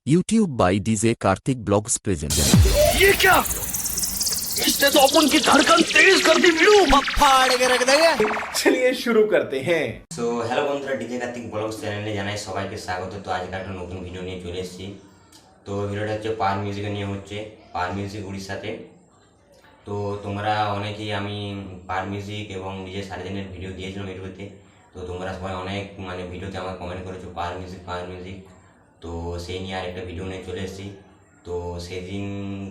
YouTube by DJ Karthik Blogs present. ये क्या? इसने तो अपन की धड़कन तेज कर दी वीरू। फाड़ के रख देंगे। चलिए शुरू करते हैं। সো হ্যালো বন্ধুরা, ডিজে কার্তিক ব্লগস চ্যানেলে জানাই সবাইকে স্বাগত। তো আজকে একটা নতুন ভিডিও নিয়ে চলে এসেছি। তো ভিডিওটা হচ্ছে পার মিউজিকে নিয়ে হচ্ছে, পার মিউজিক উড়িষ্যাতে। তো তোমরা অনেকেই আমি পার মিউজিক এবং ডিজে সার্জেনের ভিডিও দিয়েছিলাম ভিডিওতে। তো তোমরা সবাই অনেক ভিডিওতে আমার কমেন্ট করেছো পার মিউজিক। তো সেই নিয়ে আরেকটা ভিডিও নিয়ে চলে এসেছি। তো সেদিন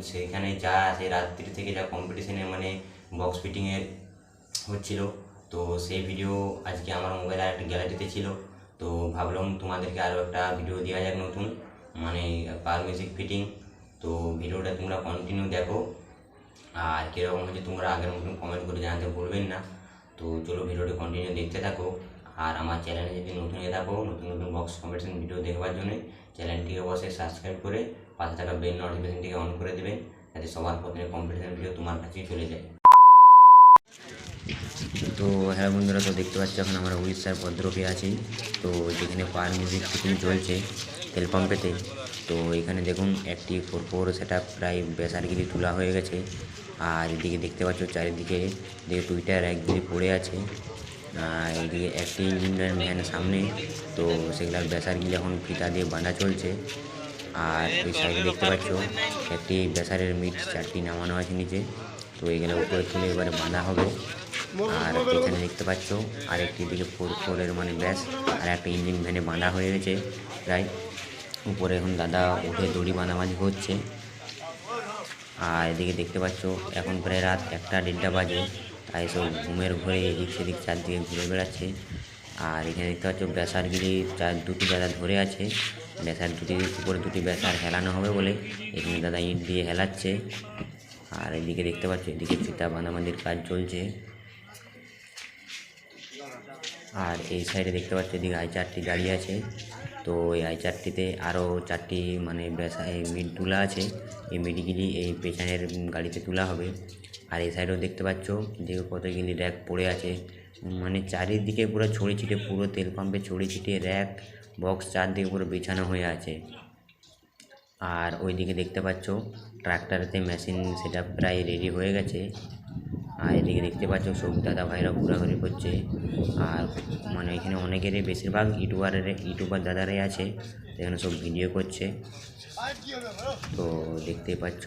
সেখানে যা সেই রাত্রি থেকে যা কম্পিটিশনে বক্স ফিটিংয়ের হচ্ছিল, তো সেই ভিডিও আজকে আমার মোবাইলে একটা গ্যালারিতে ছিল। তো ভাবলাম তোমাদেরকে আরও একটা ভিডিও দেওয়া যাক নতুন, পার মিউজিক ফিটিং। তো ভিডিওটা তোমরা কন্টিনিউ দেখো, আর কীরকম হচ্ছে তোমরা আগের মতন কমেন্ট করে জানাতে ভুলবেন না। তো চলো ভিডিওটা কন্টিনিউ দেখতে থাকো। আর আমার চ্যানেলে যদি নতুন হয়ে থাকো, নতুন বক্স কম্পিটিশন ভিডিও দেখবার জন্য চ্যানেলটিকে অবশ্যই সাবস্ক্রাইব করে পাশে থাকা বেল নোটিফিকেশনটিকে অন করে দেবেন, যাতে সবার প্রথমে কম্পিটিশন ভিডিও তোমার কাছেই চলে যায়। তো হ্যাঁ বন্ধুরা, তো দেখতে পাচ্ছি এখন আমরা উড়িষ্যার ভদ্রকে আছি। তো যেখানে পার মিউজিক ফিটিং চলছে তেল পাম্পেতে। তো এখানে দেখুন একটি 4x4 সেটা প্রায় বেসারগিরি তোলা হয়ে গেছে। আর এদিকে দেখতে পাচ্ছ চারিদিকে টুইটার একদিকে পড়ে আছে। আর এদিকে একটি ইঞ্জিন ভ্যান সামনে, তো সেগুলার বেসারগিরি এখন ফিতা দিয়ে বাঁধা চলছে। আর ওই সাইডে দেখতে পাচ্ছ একটি বেসারের মিট 4টি নামানো আছে নিচে। তো এগুলো উপরে তুলে এবারে বাঁধা হবে। আর এখানে দেখতে পাচ্ছ আরেকটি দিকে 4x4 ব্যাস আর একটা ইঞ্জিন ভ্যানে বাঁধা হয়ে গেছে প্রায়। উপরে এখন দাদা উঠে দড়ি বাঁধাবাঁধি হচ্ছে। আর এদিকে দেখতে পাচ্ছ এখন প্রায় রাত 1-1:30 বাজে। তাই সব ঘুমের ঘরে এদিক সেদিক চারদিকে ঘুরে বেড়াচ্ছে। আর এখানে দেখতে পাচ্ছ বেসারগিরি দুটি দাদা ধরে আছে। বেসার উপরে দুটি বেসার হেলানো হবে বলে এখানে দাদা ইট দিয়ে হেলাচ্ছে। আর এদিকে দেখতে পাচ্ছ এদিকে ফিতা বাঁধাবাঁধির কাজ চলছে। আর এই সাইডে দেখতে পাচ্ছ এদিকে i4টি দাঁড়িয়ে আছে। তো এই i4টিতে আরও 4টি মিট তোলা আছে। এই মিটগুলি এই পেছনের গাড়িতে তোলা হবে। আর এই সাইডেও দেখতে পাচ্ছ এদিকে কতগুলি র্যাক পড়ে আছে, চারিদিকে পুরো ছড়িয়ে ছিটিয়ে, পুরো তেল পাম্পে ছড়িয়ে ছিটিয়ে র্যাক বক্স চারদিকে পুরো বিছানো হয়ে আছে। আর ওইদিকে দেখতে পাচ্ছ ট্রাক্টরেতে মেশিন সেটা প্রায় রেডি হয়ে গেছে। আর এদিকে দেখতে পাচ্ছ সব দাদা ভাইরা ঘোরাঘুরি করছে। আর এখানে অনেকেরই বেশিরভাগ ইউটিউবার দাদারাই আছে, এখানে সব ভিডিও করছে। তো দেখতেই পাচ্ছ।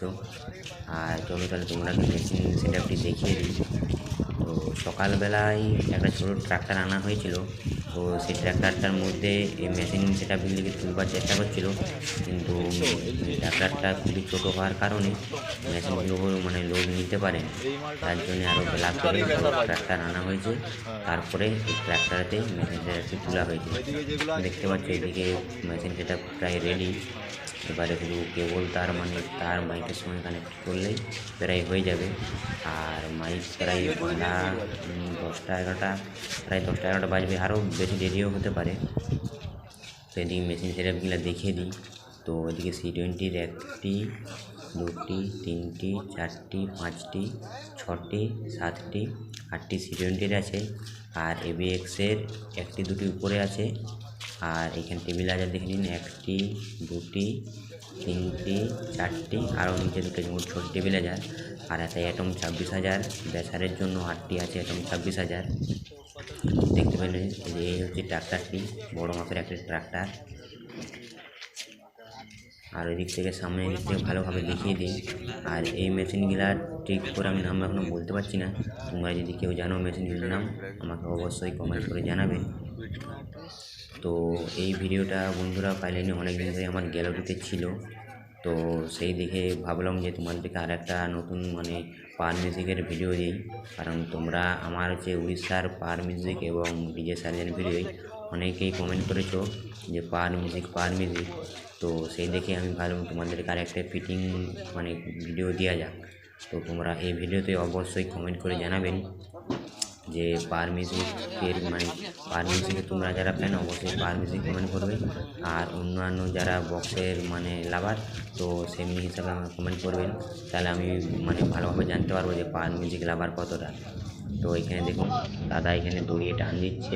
আর চলো তাহলে তোমরা মেশিন সেটআপটি দেখিয়ে দিই। তো সকালবেলায় একটা ছোটো ট্রাক্টর আনা হয়েছিল। তো সেই ট্র্যাক্টরটার মধ্যে এই মেশিন সেটআপগুলিকে তুলবার চেষ্টা করছিল, কিন্তু ট্র্যাক্টরটা খুবই ছোটো হওয়ার কারণে মেশিনগুলো লোড নিতে পারেন। তার জন্য আরও বেলা করে ট্র্যাক্টর আনা হয়েছে। তারপরে এই ট্র্যাক্টরতে মেশিন সেটআপটি তোলা হয়েছে। দেখতে পাচ্ছ এদিকে মেশিন সেটআপ প্রায় রেডি। এবারে শুধু কেবল তার মাইকের সঙ্গে কানেক্ট করলেই প্রায় হয়ে যাবে। আর মাইক প্রায় বাঁধা 10টা-11টা, প্রায় 10টা-11টা বাজবে, আরও বেশি দেরিও হতে পারে। তো এদিকে মেশিন সেটআপগুলো দেখিয়ে দিই। তো এদিকে C20-র 1টি, 2টি, 3টি, 4টি, 5টি, 6টি, 7টি, 8টি C20-র আছে। আর ABX-এর 1টি 2টি উপরে আছে। আর এখানে টেবিলাইজার দেখে নিন, 1টি, 2টি, 3টি, 4টি, আরও নিচে 2টি মোট ছোট টেবিলাইজার। আর একটা অ্যাটম 26,000 বেসারের জন্য 8টি আছে অ্যাটম 26,000। দেখতে পেলেন এই হচ্ছে ট্রাক্টরটি, বড় মাপের একটা ট্রাক্টর। আর ওই দিক থেকে সামনে দিক থেকে ভালোভাবে দেখিয়ে দিই। আর এই মেশিনগুলা ঠিক করে আমি নাম এখনও বলতে পারছি না। তোমরা যদি কেউ জানো মেশিনগুলোর নাম, আমাকে অবশ্যই কমেন্ট করে জানাবেন। তো এই ভিডিওটা বন্ধুরা পাইলেনি, অনেক দিন ধরে আমার গ্যালারিতে ছিল। তো সেই দেখে ভাবলাম যে তোমাদেরকে আর একটা নতুন পার মিউজিকের ভিডিও দিই। কারণ তোমরা আমার হচ্ছে উড়িষ্যার পার মিউজিক এবং ডিজে সার্জেন ভিডিওই অনেকেই কমেন্ট করেছো যে পার মিউজিক। তো সেই দেখে আমি ভাবলাম তোমাদেরকে আর একটা ফিটিং ভিডিও দেওয়া যাক। তো তোমরা এই ভিডিওতে অবশ্যই কমেন্ট করে জানাবেন যে পার মিউজিকের তোমরা যারা ফ্যান অবশ্যই পার মিউজিক কমেন্ট করবে। আর অন্যান্য যারা বক্সের লাভার, তো সেমনি হিসাবে আমাকে কমেন্ট করবেন। তাহলে আমি ভালোভাবে জানতে পারবো যে পার মিউজিক লাভার কতটা। তো এখানে দেখুন দাদা এখানে দড়িয়ে টান দিচ্ছে।